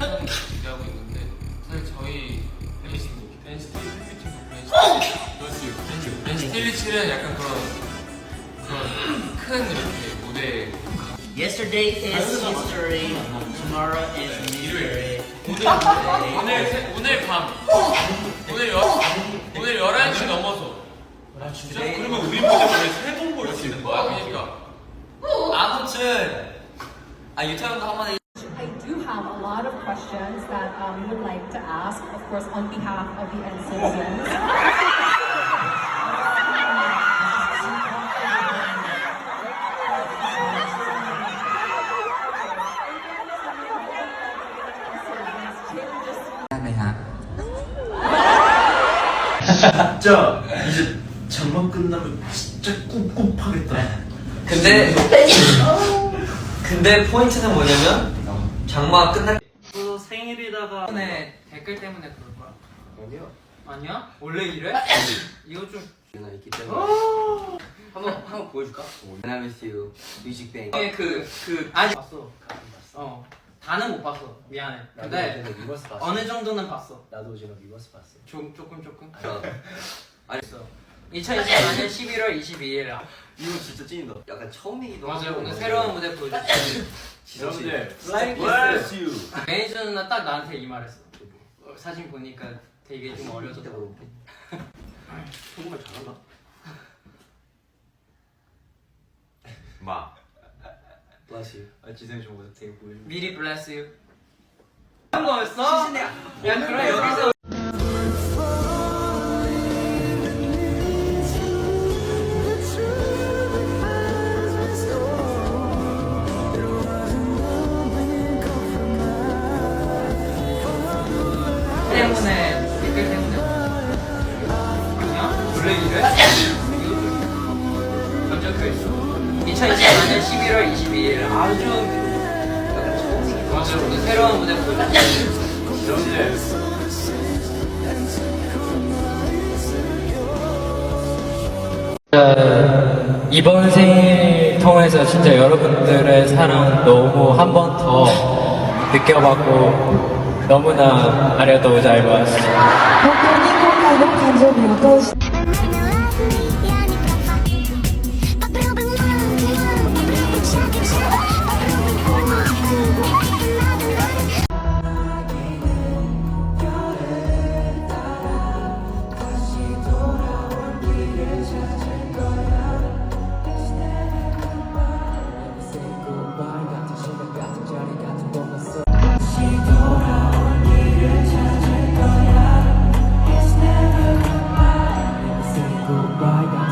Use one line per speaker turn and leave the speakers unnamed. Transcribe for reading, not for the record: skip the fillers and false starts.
기대하고 있는데 사실 저희 벤스틸리치는 약간 그런 큰 이렇게 무대.
Yesterday is history, tomorrow is mystery.
오늘 밤 오늘 11시 넘어서. 아 진짜? 그러면 우리 무대를 세번 볼 수 있는 거야? 그러니까
아무튼 유타형도 한마디.
I do have a lot of questions that we would like to ask, of course, on behalf of the NCTians.
진짜 이제 장만 끝나면 진짜 꿉꿉하겠다.
근데 포인트는 뭐냐면 장마 끝날
또 생일이다가
때문에 댓글 때문에 그럴 거야.
아니요.
아니야? 원래 이래? 이거 좀
나 있기 때문에 한번 보여줄까? When I Miss You 뮤직뱅.
아니 봤어. 다는 못 봤어. 미안해. 근데
리버스 봤어.
어느 정도는 봤어.
나도 지금 리버스 봤어.
조금.
알았어.
2024년 11월 22일.
이거 진짜 찐이다.
약간 처음이기도
맞아요. 오늘 새로운 무대 보여줄게.
여러분들
Bless you.
매니저 누나 딱 나한테 이 말했어. 사진 보니까 되게 좀
그때
어려졌다고.
물어볼게.
정말 잘한다. 마.
Bless you.
지성이 저거 되게 보여줘.
미리 bless you. 한 거였어? 야 그럼 여기서 댓글 때문에 아니야? 원래 이래? 먼저 그랬어. 2024년 11월 22일 아주
약간 처음이기도
맞아. 오늘 새로운 무대 보여줄게.
여러분들
이번 생일 통해서 진짜 여러분들의 사랑 너무 한 번 더 느껴봤고 너무나 아려도 잘 봤습니다.
행복한 적이 어떠시?
Goodbye.